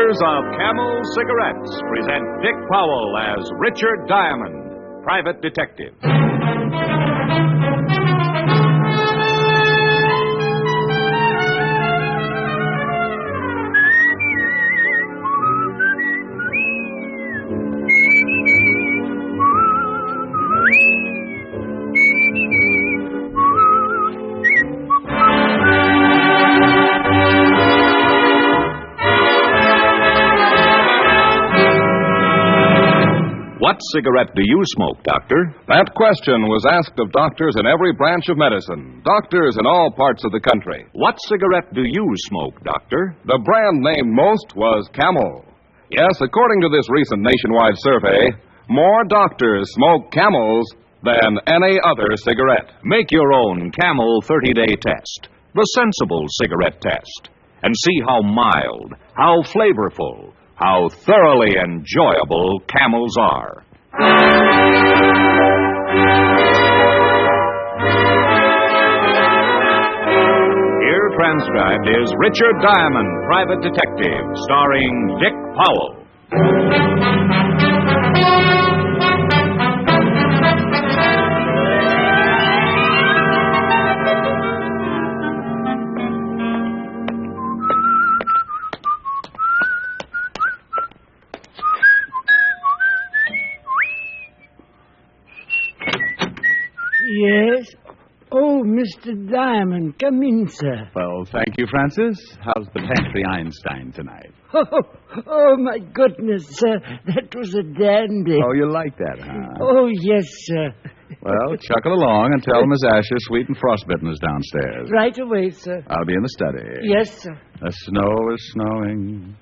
makers of Camel Cigarettes present Dick Powell as Richard Diamond, private detective. What cigarette do you smoke, Doctor? That question was asked of doctors in every branch of medicine, doctors in all parts of the country. What cigarette do you smoke, Doctor? The brand named most was Camel. Yes, according to this recent nationwide survey, more doctors smoke Camels than any other cigarette. Make your own Camel 30-day test, the sensible cigarette test, and see how mild, how flavorful, how thoroughly enjoyable Camels are. Here transcribed is Richard Diamond, private detective, starring Dick Powell. Yes? Oh, Mr. Diamond, come in, sir. Well, thank you, Francis. How's the pantry Einstein tonight? Oh, my goodness, sir. That was a dandy. Oh, you like that, huh? Oh, yes, sir. Well, chuckle along and tell Miss Asher Sweet and Frostbitten is downstairs. Right away, sir. I'll be in the study. Yes, sir. The snow is snowing.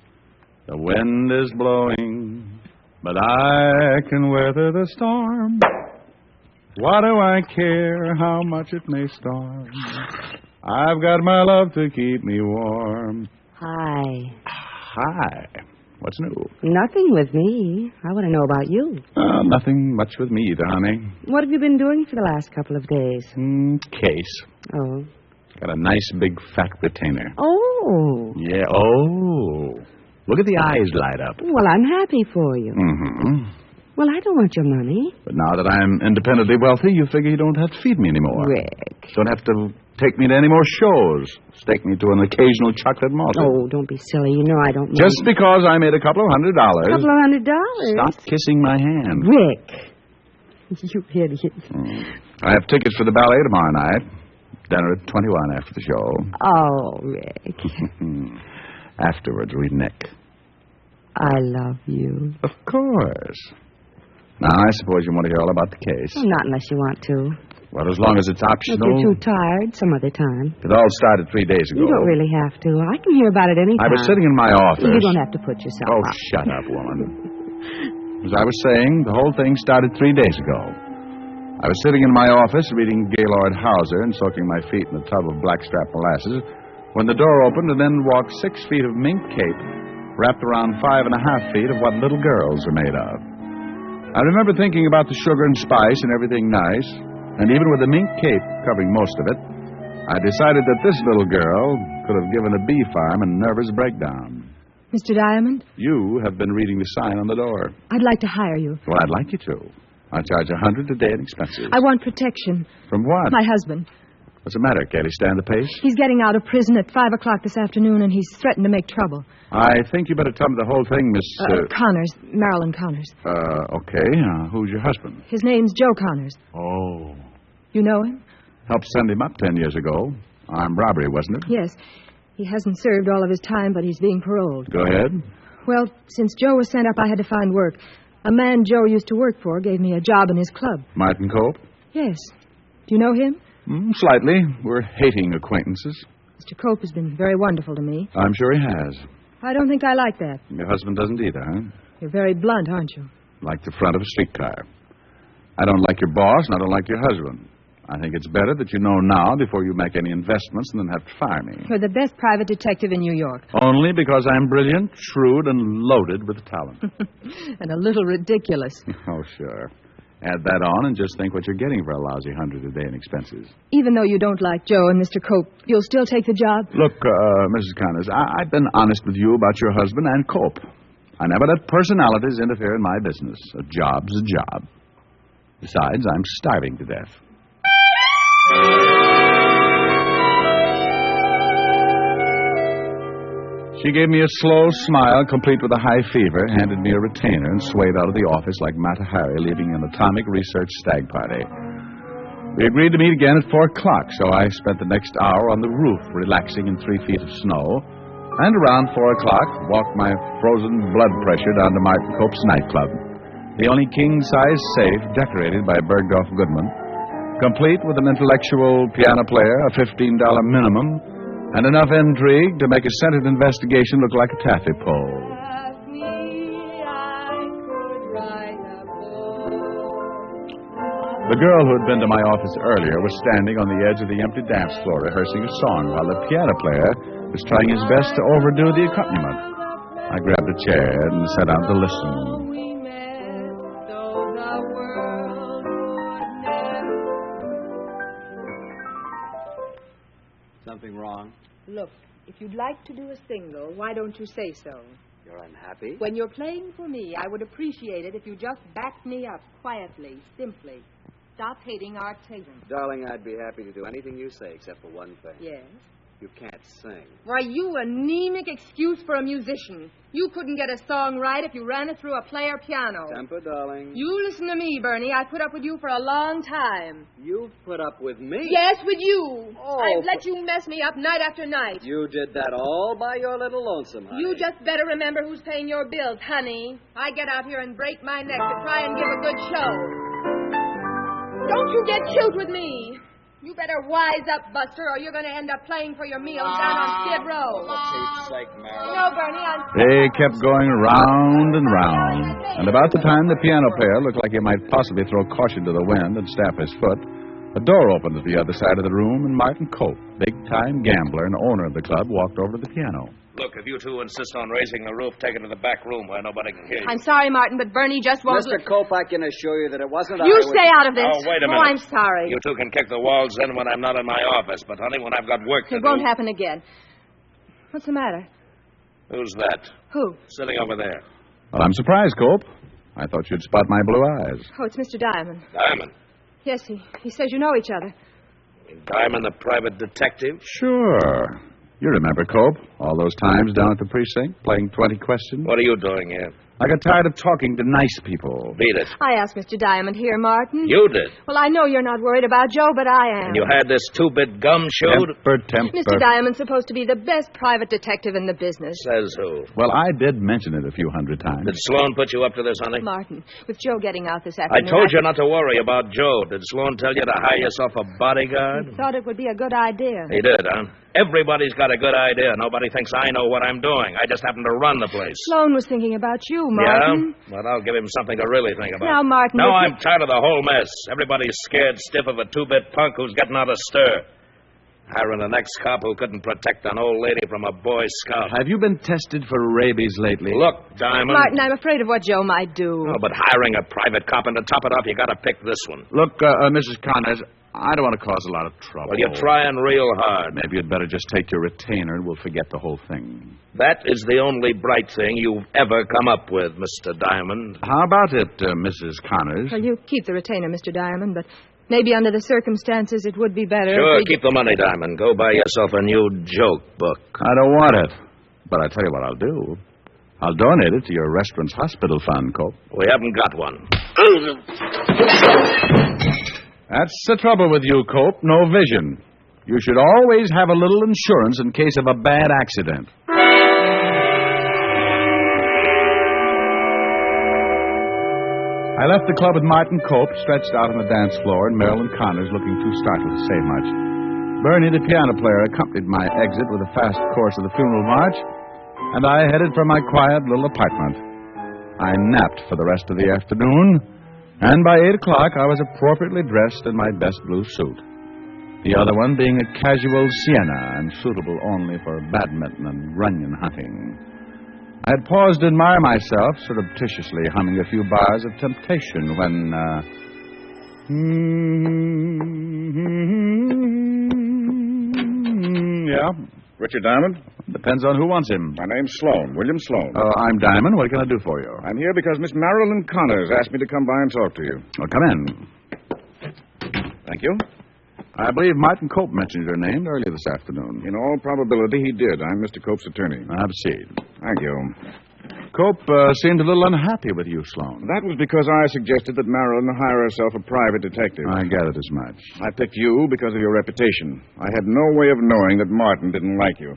The wind is blowing. But I can weather the storm. What do I care how much it may storm? I've got my love to keep me warm. Hi. Hi. What's new? Nothing with me. I want to know about you. Nothing much with me either, honey. What have you been doing for the last couple of days? Case. Oh. Got a nice big fat retainer. Oh. Yeah, oh. Look at the eyes light up. Well, I'm happy for you. Mm-hmm. Well, I don't want your money. But now that I'm independently wealthy, you figure you don't have to feed me anymore. Rick. Don't have to take me to any more shows. Stake me to an occasional chocolate malt. Oh, don't be silly. You know I don't mind. Just because I made a couple of $100. $200? Stop kissing my hand. Rick. You idiot. I have tickets for the ballet tomorrow night. Dinner at 21 after the show. Oh, Rick. Afterwards, we nick. I love you. Of course. Now, I suppose you want to hear all about the case. Well, not unless you want to. Well, as long as it's optional. If you're too tired, some other time. It all started 3 days ago. You don't really have to. I can hear about it any time. I was sitting in my office. You don't have to put yourself Oh, out. shut up, woman. As I was saying, the whole thing started 3 days ago. I was sitting in my office reading Gaylord Hauser and soaking my feet in a tub of blackstrap molasses when the door opened and then walked 6 feet of mink cape wrapped around 5.5 feet of what little girls are made of. I remember thinking about the sugar and spice and everything nice, and even with the mink cape covering most of it, I decided that this little girl could have given a bee farm a nervous breakdown. Mr. Diamond? You have been reading the sign on the door. I'd like to hire you. Well, I'd like you to. I charge $100 a day in expenses. I want protection. From what? My husband. What's the matter? Can't he stand the pace? He's getting out of prison at 5 o'clock this afternoon, and he's threatened to make trouble. I think you better tell me the whole thing, Miss... Connors. Marilyn Connors. Okay. Who's your husband? His name's Joe Connors. Oh. You know him? Helped send him up 10 years ago. Armed robbery, wasn't it? Yes. He hasn't served all of his time, but he's being paroled. Go ahead. Well, since Joe was sent up, I had to find work. A man Joe used to work for gave me a job in his club. Martin Cope? Yes. Do you know him? Slightly. We're hating acquaintances. Mr. Cope has been very wonderful to me. I'm sure he has. I don't think I like that. Your husband doesn't either, huh? You're very blunt, aren't you? Like the front of a streetcar. I don't like your boss, and I don't like your husband. I think it's better that you know now before you make any investments and then have to fire me. You're the best private detective in New York. Only because I'm brilliant, shrewd, and loaded with talent. And a little ridiculous. Oh, sure. Add that on and just think what you're getting for a lousy $100 a day in expenses. Even though you don't like Joe and Mr. Cope, you'll still take the job? Look, Mrs. Connors, I've been honest with you about your husband and Cope. I never let personalities interfere in my business. A job's a job. Besides, I'm starving to death. She gave me a slow smile, complete with a high fever, handed me a retainer, and swayed out of the office like Mata Hari leaving an atomic research stag party. We agreed to meet again at 4 o'clock, so I spent the next hour on the roof, relaxing in 3 feet of snow, and around 4 o'clock, walked my frozen blood pressure down to Martin Cope's nightclub, the only king-size safe decorated by Bergdorf Goodman, complete with an intellectual piano player, a $15 minimum, and enough intrigue to make a scented investigation look like a taffy pole. The girl who had been to my office earlier was standing on the edge of the empty dance floor rehearsing a song while the piano player was trying his best to overdo the accompaniment. I grabbed a chair and sat down to listen. Something wrong? Look, if you'd like to do a single, why don't you say so? You're unhappy? When you're playing for me, I would appreciate it if you just backed me up quietly, simply. Stop hating Art Tatum. Darling, I'd be happy to do anything you say except for one thing. Yes? You can't sing. Why, you anemic excuse for a musician. You couldn't get a song right if you ran it through a player piano. Temper, darling. You listen to me, Bernie. I put up with you for a long time. You've put up with me? Yes, with you. Oh. I've let you mess me up night after night. You did that all by your little lonesome, honey. You just better remember who's paying your bills, honey. I get out here and break my neck to try and give a good show. Don't you get cute with me. You better wise up, Buster, or you're going to end up playing for your meals down on Skid Row. For Pete's sake, Marilyn. No, Bernie, I'm... They kept going round and round, and about the time the piano player looked like he might possibly throw caution to the wind and stamp his foot, a door opened at the other side of the room, and Martin Cope, big-time gambler and owner of the club, walked over to the piano. Look, if you two insist on raising the roof, take it to the back room where nobody can hear you. I'm sorry, Martin, but Bernie just won't... Mr. Cope, I can assure you that it wasn't You stay out of this. Oh, wait a minute. Oh, I'm sorry. You two can kick the walls in when I'm not in my office, but, honey, when I've got work to It do... won't happen again. What's the matter? Who's that? Who? Sitting over there. Well, I'm surprised, Cope. I thought you'd spot my blue eyes. Oh, it's Mr. Diamond. Diamond. Yes, he says you know each other. Diamond, the private detective? Sure. You remember, Cope, all those times down at the precinct, playing 20 questions? What are you doing here? I got tired of talking to nice people. Beat it. I asked Mr. Diamond here, Martin. You did. Well, I know you're not worried about Joe, but I am. And you had this two-bit gum showed? Temper. Mr. Diamond's supposed to be the best private detective in the business. Says who? Well, I did mention it a few hundred times. Did Sloan put you up to this, honey? Martin, with Joe getting out this I afternoon... told you not to worry about Joe. Did Sloan tell you to hire yourself a bodyguard? I thought it would be a good idea. He did, huh? Everybody's got a good idea. Nobody thinks I know what I'm doing. I just happen to run the place. Sloan was thinking about you, Martin. Yeah? Well, I'll give him something to really think about. Now, Martin... No, I'm tired of the whole mess. Everybody's scared stiff of a two-bit punk who's getting out of stir. Hiring an ex-cop who couldn't protect an old lady from a Boy Scout. Have you been tested for rabies lately? Look, Diamond... Martin, I'm afraid of what Joe might do. Oh, but hiring a private cop, and to top it off, you got to pick this one. Look, Mrs. Connors, I don't want to cause a lot of trouble. Well, you're trying real hard. Maybe you'd better just take your retainer and we'll forget the whole thing. That is the only bright thing you've ever come up with, Mr. Diamond. How about it, Mrs. Connors? Well, you keep the retainer, Mr. Diamond, but maybe under the circumstances it would be better Sure, if we... keep the money, Diamond. Go buy yourself a new joke book. I don't want it. But I'll tell you what I'll do. I'll donate it to your restaurant's hospital fund, Cope. We haven't got one. That's the trouble with you, Cope. No vision. You should always have a little insurance in case of a bad accident. I left the club with Martin Cope stretched out on the dance floor and Marilyn Connors looking too startled to say much. Bernie, the piano player, accompanied my exit with a fast course of the funeral march, and I headed for my quiet little apartment. I napped for the rest of the afternoon, and by 8 o'clock I was appropriately dressed in my best blue suit. The other one being a casual sienna and suitable only for badminton and runyon hunting. I had paused to admire myself, surreptitiously humming a few bars of Temptation, when Yeah? Richard Diamond? Depends on who wants him. My name's Sloan, William Sloan. I'm Diamond. What can I do for you? I'm here because Miss Marilyn Connors asked me to come by and talk to you. Well, come in. Thank you. I believe Martin Cope mentioned your name earlier this afternoon. In all probability, he did. I'm Mr. Cope's attorney. I've seen. Thank you. Cope seemed a little unhappy with you, Sloan. That was because I suggested that Marilyn hire herself a private detective. I gathered as much. I picked you because of your reputation. I had no way of knowing that Martin didn't like you.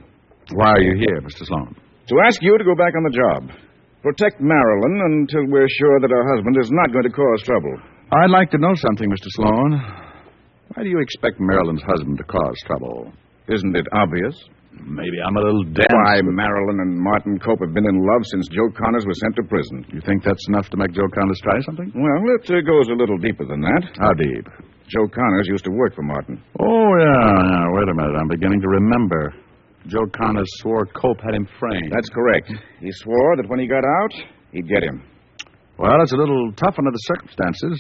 Why are you here, Mr. Sloan? To ask you to go back on the job. Protect Marilyn until we're sure that her husband is not going to cause trouble. I'd like to know something, Mr. Sloan. Why do you expect Marilyn's husband to cause trouble? Isn't it obvious? Maybe I'm a little dense. Why, Marilyn and Martin Cope have been in love since Joe Connors was sent to prison. You think that's enough to make Joe Connors try something? Well, it goes a little deeper than that. How deep? Joe Connors used to work for Martin. Oh, yeah. Wait a minute. I'm beginning to remember. Joe Connors swore Cope had him framed. That's correct. He swore that when he got out, he'd get him. Well, it's a little tough under the circumstances.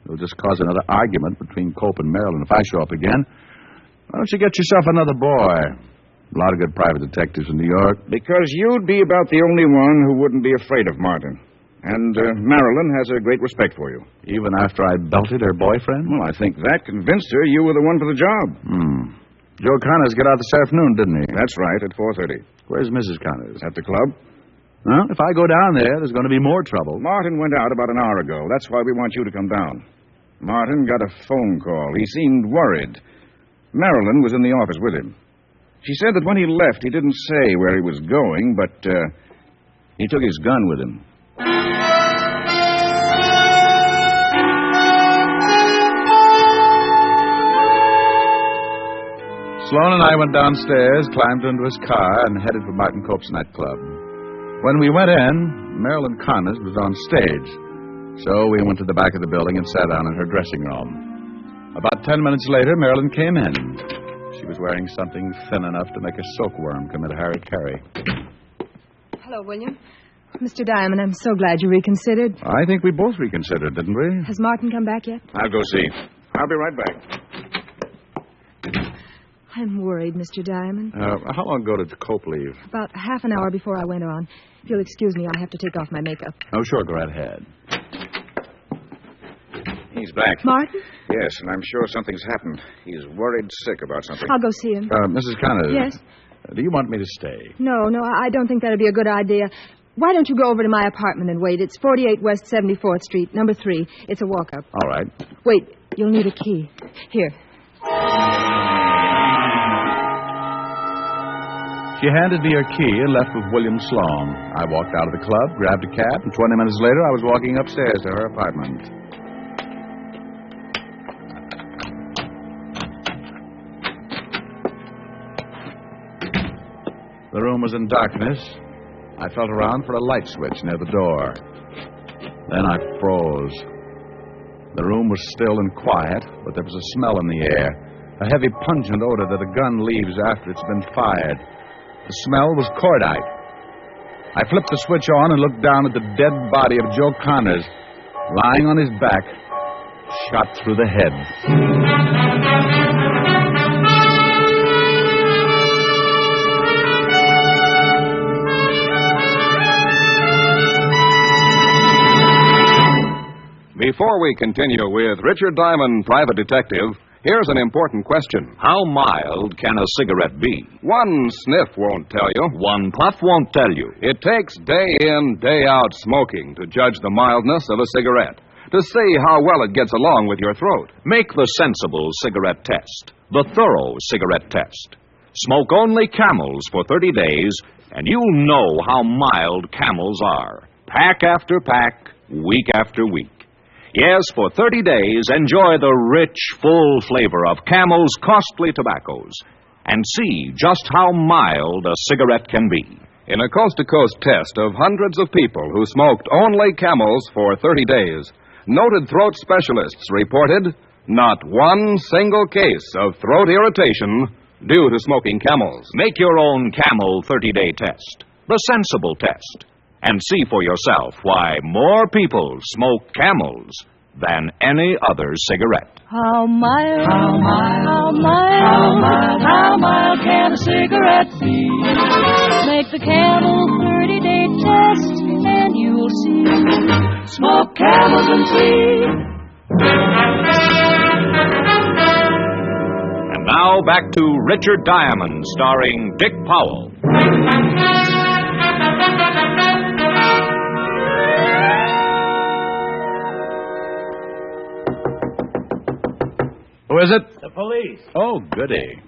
It'll just cause another argument between Cope and Marilyn if I show up again. Why don't you get yourself another boy? A lot of good private detectives in New York. Because you'd be about the only one who wouldn't be afraid of Martin. And Marilyn has a great respect for you. Even after I belted her boyfriend? Well, I think that convinced her you were the one for the job. Joe Connors got out this afternoon, didn't he? That's right, at 4:30. Where's Mrs. Connors? At the club. Well, if I go down there, there's going to be more trouble. Martin went out about an hour ago. That's why we want you to come down. Martin got a phone call. He seemed worried. Marilyn was in the office with him. She said that when he left, he didn't say where he was going, but he took his gun with him. Sloan and I went downstairs, climbed into his car, and headed for Martin Cope's nightclub. When we went in, Marilyn Connors was on stage. So we went to the back of the building and sat down in her dressing room. About 10 minutes later, Marilyn came in. She was wearing something thin enough to make a silkworm commit a hara-kiri. Hello, William. Mr. Diamond, I'm so glad you reconsidered. I think we both reconsidered, didn't we? Has Martin come back yet? I'll go see. I'll be right back. I'm worried, Mr. Diamond. How long ago did Cope leave? About half an hour before I went on. If you'll excuse me, I have to take off my makeup. Oh, sure, go right ahead. He's back. Martin? Yes, and I'm sure something's happened. He's worried sick about something. I'll go see him. Mrs. Connors. Yes? Do you want me to stay? No, I don't think that'd be a good idea. Why don't you go over to my apartment and wait? It's 48 West 74th Street, number 3. It's a walk-up. All right. Wait, you'll need a key. Here. She handed me her key and left with William Sloan. I walked out of the club, grabbed a cab, and 20 minutes later I was walking upstairs to her apartment. The room was in darkness. I felt around for a light switch near the door. Then I froze. The room was still and quiet, but there was a smell in the air, a heavy pungent odor that a gun leaves after it's been fired. The smell was cordite. I flipped the switch on and looked down at the dead body of Joe Connors, lying on his back, shot through the head. Before we continue with Richard Diamond, Private Detective, here's an important question. How mild can a cigarette be? One sniff won't tell you. One puff won't tell you. It takes day in, day out smoking to judge the mildness of a cigarette, to see how well it gets along with your throat. Make the sensible cigarette test, the thorough cigarette test. Smoke only Camels for 30 days, and you'll know how mild Camels are. Pack after pack, week after week. Yes, for 30 days, enjoy the rich, full flavor of Camel's costly tobaccos and see just how mild a cigarette can be. In a coast-to-coast test of hundreds of people who smoked only Camels for 30 days, noted throat specialists reported not one single case of throat irritation due to smoking Camels. Make your own Camel 30-day test, the sensible test, and see for yourself why more people smoke Camels than any other cigarette. How mild, how mild, how mild, how mild, how mild can a cigarette be? Make the Camel 30-day test and you'll see. Smoke Camels and see. And now back to Richard Diamond, starring Dick Powell. Who is it? The police. Oh, goody.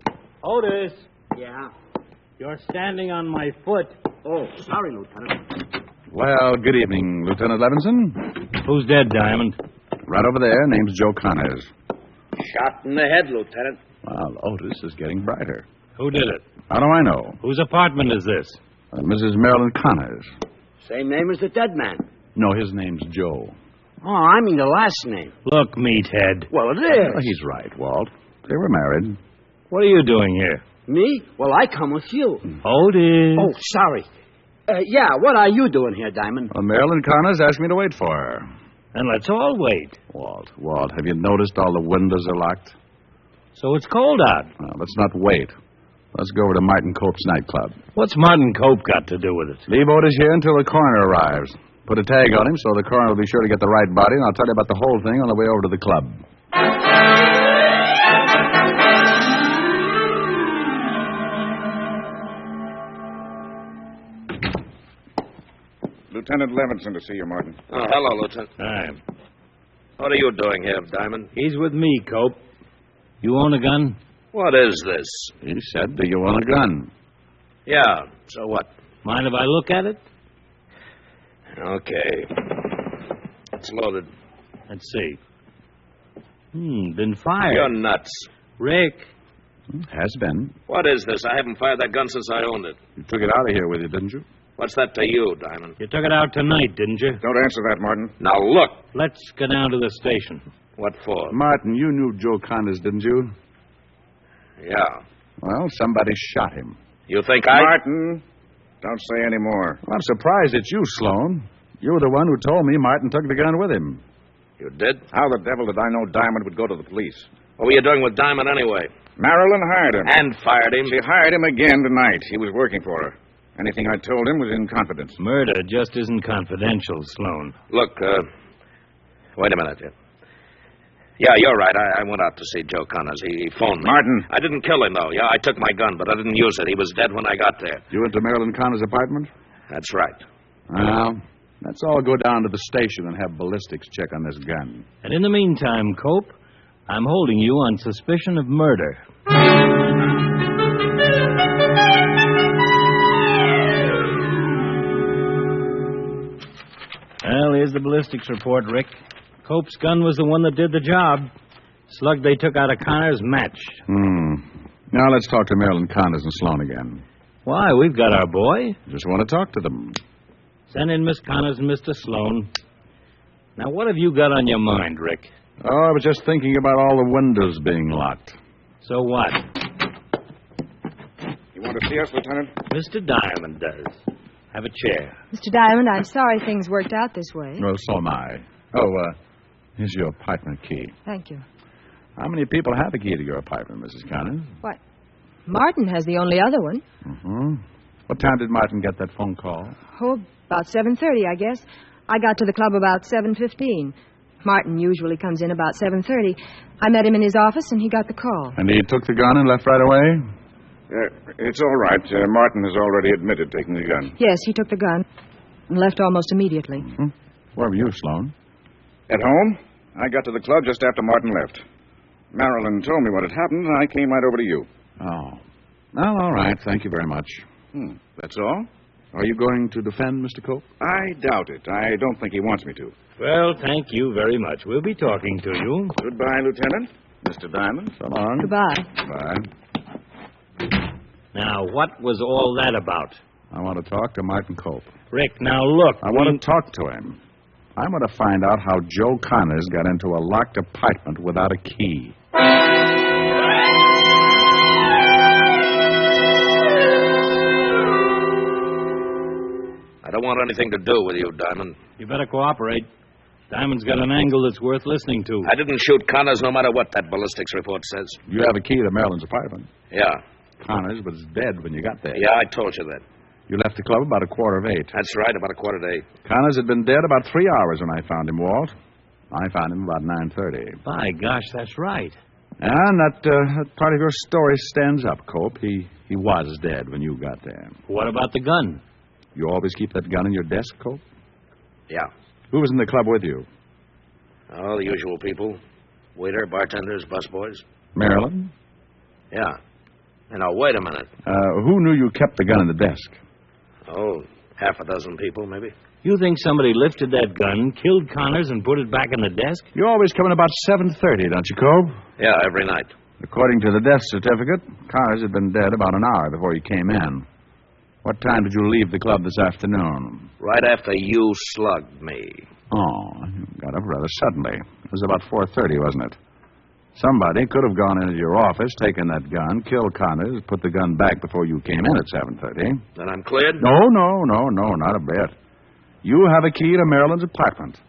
Otis, Yeah. you're standing on my foot. Oh, sorry, Lieutenant. Well, good evening, Lieutenant Levinson. Who's dead, Diamond? Right over there, name's Joe Connors. Shot in the head, Lieutenant. Well, Otis is getting brighter. Who did it? How do I know? Whose apartment is this? Mrs. Marilyn Connors. Same name as the dead man. No, his name's Joe. Oh, I mean the last name. Look, meathead. Well, it Well, is. he's right, Walt. They were married. What are you doing here? Me? Well, I come with you. Otis. Oh, sorry. Yeah, what are you doing here, Diamond? Well, Marilyn Connors asked me to wait for her. And let's all wait. Walt, have you noticed all the windows are locked? So it's cold out. Well, let's not wait. Let's go over to Martin Cope's nightclub. What's Martin Cope got to do with it? Leave Otis here until the coroner arrives. Put a tag on him so the coroner will be sure to get the right body, and I'll tell you about the whole thing on the way over to the club. Lieutenant Levinson to see you, Martin. Oh, hello, Lieutenant. Hi. What are you doing here, Diamond? He's with me, Cope. You own a gun? What is this? He said, do you want a gun? Yeah, so what? Mind if I look at it? Okay. It's loaded. Let's see. Been fired. You're nuts. Rick. Has been. What is this? I haven't fired that gun since I owned it. You took it out of here with you, didn't you? What's that to you, Diamond? You took it out tonight, didn't you? Don't answer that, Martin. Now, look. Let's go down to the station. What for? Martin, you knew Joe Connors, didn't you? Yeah. Well, somebody shot him. You think Martin, don't say any more. Well, I'm surprised it's you, Sloan. You were the one who told me Martin took the gun with him. You did? How the devil did I know Diamond would go to the police? What were you doing with Diamond anyway? Marilyn hired him. And fired him. She hired him again tonight. He was working for her. Anything I told him was in confidence. Murder just isn't confidential, Sloan. Look, wait a minute. Yeah, you're right. I went out to see Joe Connors. He phoned me. Martin. I didn't kill him, though. Yeah, I took my gun, but I didn't use it. He was dead when I got there. You went to Marilyn Connors' apartment? That's right. Well, let's all go down to the station and have ballistics check on this gun. And in the meantime, Cope, I'm holding you on suspicion of murder. Well, here's the ballistics report, Rick. Cope's gun was the one that did the job. Slug they took out of Connors matched. Now let's talk to Marilyn Connors and Sloan again. Why, we've got our boy. Just want to talk to them. Send in Miss Connors and Mr. Sloan. Now, what have you got on your mind, Rick? Oh, I was just thinking about all the windows being locked. So what? You want to see us, Lieutenant? Mr. Diamond does. Have a chair. Mr. Diamond, I'm sorry things worked out this way. Well, so am I. Oh, here's your apartment key. Thank you. How many people have a key to your apartment, Mrs. Connors? What? Martin has the only other one. Mm-hmm. What time did Martin get that phone call? Oh, about 7:30, I guess. I got to the club about 7:15. Martin usually comes in about 7:30. I met him in his office, and he got the call. And he took the gun and left right away? It's all right. Martin has already admitted taking the gun. Yes, he took the gun and left almost immediately. Mm-hmm. Where were you, Sloan? At home? I got to the club just after Martin left. Marilyn told me what had happened, and I came right over to you. Oh. Well, all right. Thank you very much. That's all? Are you going to defend Mr. Cope? I doubt it. I don't think he wants me to. Well, thank you very much. We'll be talking to you. Goodbye, Lieutenant. Mr. Diamond. So long. Goodbye. Bye. Now, what was all that about? I want to talk to Martin Cope. Rick, now look. I want to talk to him. I want to find out how Joe Connors got into a locked apartment without a key. I don't want anything to do with you, Diamond. You better cooperate. Diamond's got an angle that's worth listening to. I didn't shoot Connors no matter what that ballistics report says. You have a key to Marilyn's apartment. Yeah. Connors was dead when you got there. Yeah, I told you that. You left the club about 7:45. That's right, about 7:45. Connors had been dead about 3 hours when I found him, Walt. I found him about 9:30. By gosh, that's right. And that part of your story stands up, Cope. He was dead when you got there. What about the gun? You always keep that gun in your desk, Cope? Yeah. Who was in the club with you? Oh, the usual people. Waiter, bartenders, busboys. Marilyn? Yeah. Now, wait a minute. Who knew you kept the gun in the desk? Oh, half a dozen people, maybe. You think somebody lifted that gun, killed Connors, and put it back in the desk? You always come in about 7:30, don't you, Cope? Yeah, every night. According to the death certificate, Connors had been dead about an hour before you came in. What time did you leave the club this afternoon? Right after you slugged me. Oh, you got up rather suddenly. It was about 4:30, wasn't it? Somebody could have gone into your office, taken that gun, killed Connors, put the gun back before you came in at 7:30. Then I'm cleared? No, not a bit. You have a key to Marilyn's apartment.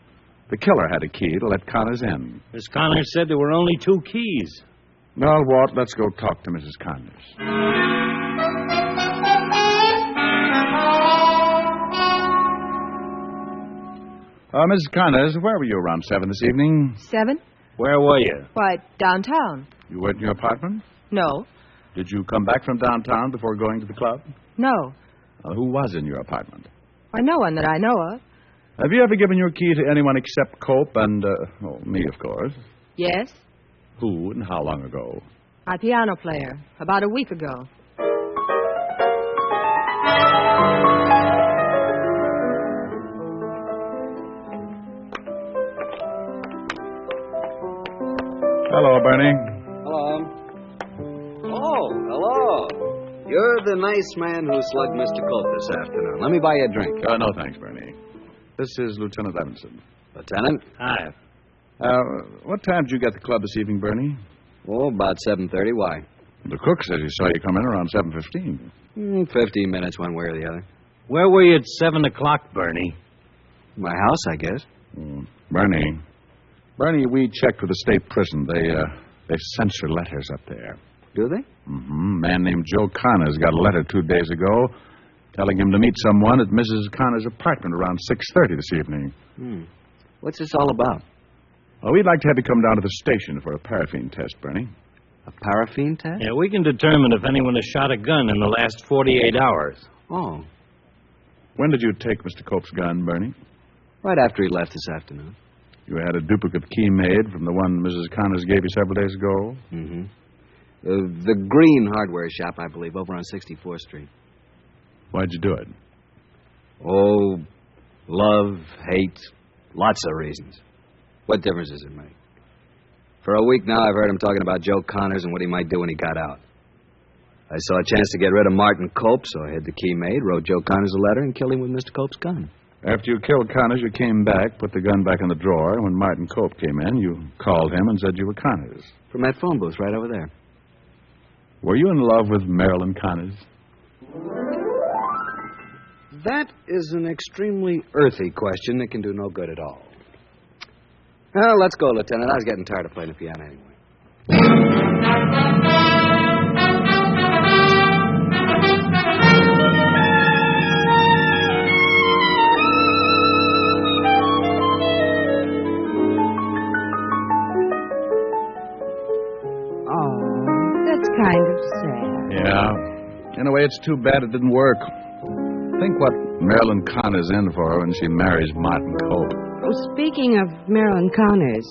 The killer had a key to let Connors in. Miss Connors said there were only 2 keys. Well, Walt, let's go talk to Mrs. Connors. Mrs. Connors, where were you around 7 this evening? 7? Where were you? Why, downtown. You weren't in your apartment? No. Did you come back from downtown before going to the club? No. Who was in your apartment? Why, no one that I know of. Have you ever given your key to anyone except Cope and, me, of course? Yes. Who and how long ago? My piano player. About a week ago. Hello, Bernie. Hello. Oh, hello. You're the nice man who slugged Mr. Cope this afternoon. Let me buy you a drink. No, thanks, Bernie. This is Lieutenant Evanson. Lieutenant? Hi. What time did you get to the club this evening, Bernie? Oh, about 7:30. Why? The cook says he saw you come in around 7:15. 15 minutes one way or the other. Where were you at 7 o'clock, Bernie? My house, I guess. Bernie, we checked with the state prison. They censor letters up there. Do they? Mm-hmm. A man named Joe Connors got a letter 2 days ago telling him to meet someone at Mrs. Connors' apartment around 6:30 this evening. What's this all about? Well, we'd like to have you come down to the station for a paraffin test, Bernie. A paraffin test? Yeah, we can determine if anyone has shot a gun in the last 48 hours. Oh. When did you take Mr. Cope's gun, Bernie? Right after he left this afternoon. You had a duplicate key made from the one Mrs. Connors gave you several days ago? Mm-hmm. The Green Hardware Shop, I believe, over on 64th Street. Why'd you do it? Oh, love, hate, lots of reasons. What difference does it make? For a week now, I've heard him talking about Joe Connors and what he might do when he got out. I saw a chance to get rid of Martin Cope, so I had the key made, wrote Joe Connors a letter, and killed him with Mr. Cope's gun. After you killed Connors, you came back, put the gun back in the drawer. When Martin Cope came in, you called him and said you were Connors. From that phone booth right over there. Were you in love with Marilyn Connors? That is an extremely earthy question that can do no good at all. Well, let's go, Lieutenant. I was getting tired of playing the piano anyway. Kind of sad. Yeah. In a way, it's too bad it didn't work. Think what Marilyn Connor's in for when she marries Martin Cope. Oh, speaking of Marilyn Connors,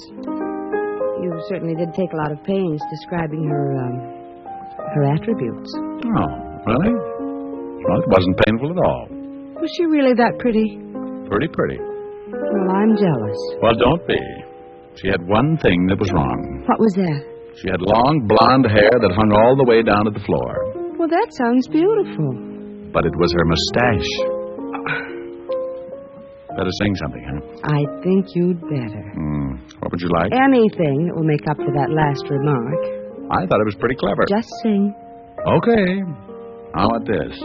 you certainly did take a lot of pains describing her attributes. Oh, really? Well, it wasn't painful at all. Was she really that pretty? Pretty. Well, I'm jealous. Well, don't be. She had one thing that was wrong. What was that? She had long blonde hair that hung all the way down to the floor. Well, that sounds beautiful. But it was her mustache. Better sing something, huh? I think you'd better. What would you like? Anything that will make up for that last remark. I thought it was pretty clever. Just sing. Okay. How about this?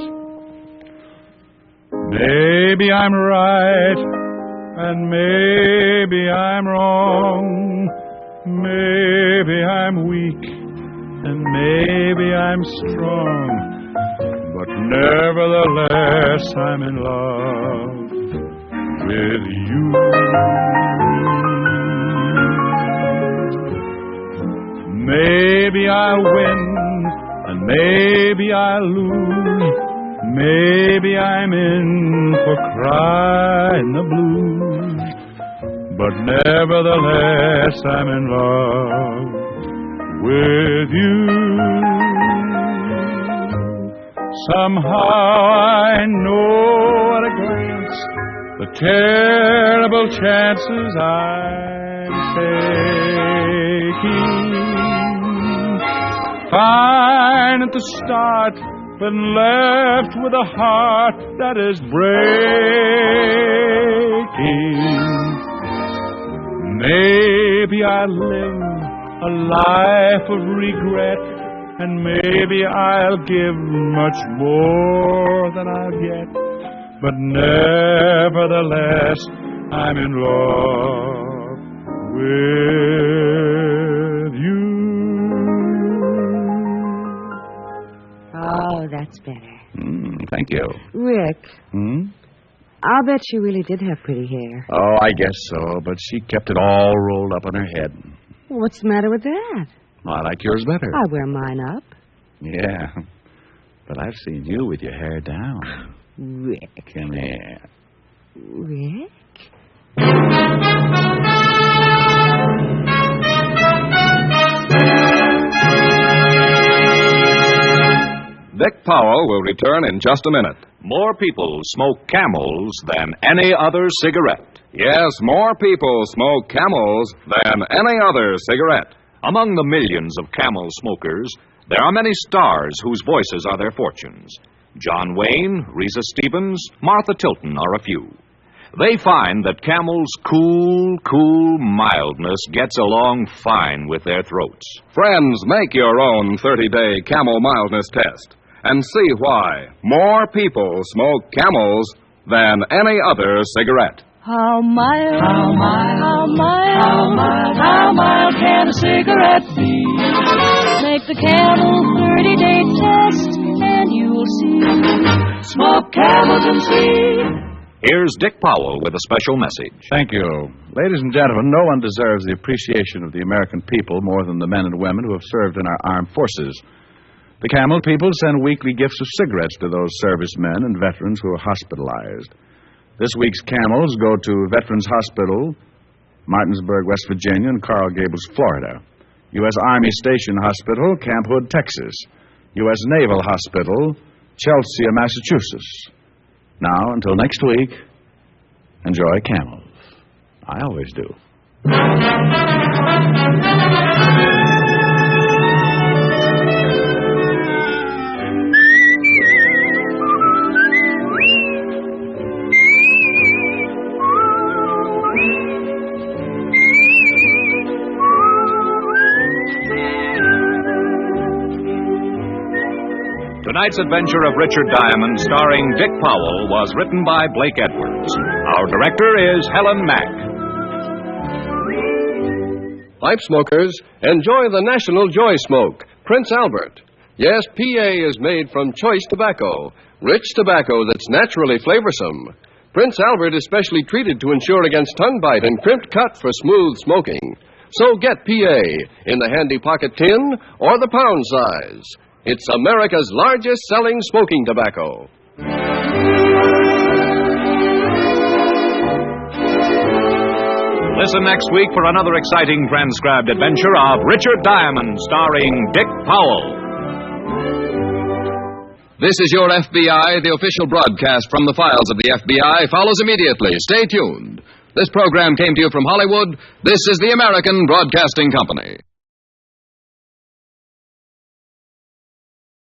Maybe I'm right. And maybe I'm wrong, maybe I'm weak, and maybe I'm strong, but nevertheless I'm in love with you. Maybe I'll win, and maybe I'll lose. Maybe I'm in for crying the blues, but nevertheless I'm in love with you. Somehow I know at a glance the terrible chances I'm taking. Fine at the start, but left with a heart that is breaking. Maybe I live a life of regret, and maybe I'll give much more than I'll get, but nevertheless I'm in love with you. Oh, that's better. Thank you. Rick. I'll bet she really did have pretty hair. Oh, I guess so, but she kept it all rolled up on her head. Well, what's the matter with that? Well, I like yours better. I wear mine up. Yeah, but I've seen you with your hair down. Rick. Come here. Rick? Dick Powell will return in just a minute. More people smoke Camels than any other cigarette. Yes, more people smoke Camels than any other cigarette. Among the millions of Camel smokers, there are many stars whose voices are their fortunes. John Wayne, Risa Stevens, Martha Tilton are a few. They find that Camel's cool mildness gets along fine with their throats. Friends, make your own 30-day Camel mildness test and see why more people smoke Camels than any other cigarette. How mild, how mild, how mild, how mild, how mild can a cigarette be? Make the Camel 30-day test and you'll see. Smoke Camels and see. Here's Dick Powell with a special message. Thank you. Ladies and gentlemen, no one deserves the appreciation of the American people more than the men and women who have served in our armed forces. The Camel people send weekly gifts of cigarettes to those servicemen and veterans who are hospitalized. This week's Camels go to Veterans Hospital, Martinsburg, West Virginia, and Coral Gables, Florida. U.S. Army Station Hospital, Camp Hood, Texas. U.S. Naval Hospital, Chelsea, Massachusetts. Now, until next week, enjoy Camels. I always do. Tonight's adventure of Richard Diamond, starring Dick Powell, was written by Blake Edwards. Our director is Helen Mack. Pipe smokers, enjoy the National Joy Smoke, Prince Albert. Yes, PA is made from choice tobacco, rich tobacco that's naturally flavorsome. Prince Albert is specially treated to ensure against tongue bite and crimped cut for smooth smoking. So get PA in the handy pocket tin or the pound size. It's America's largest selling smoking tobacco. Listen next week for another exciting transcribed adventure of Richard Diamond, starring Dick Powell. This is your FBI. The official broadcast from the files of the FBI follows immediately. Stay tuned. This program came to you from Hollywood. This is the American Broadcasting Company.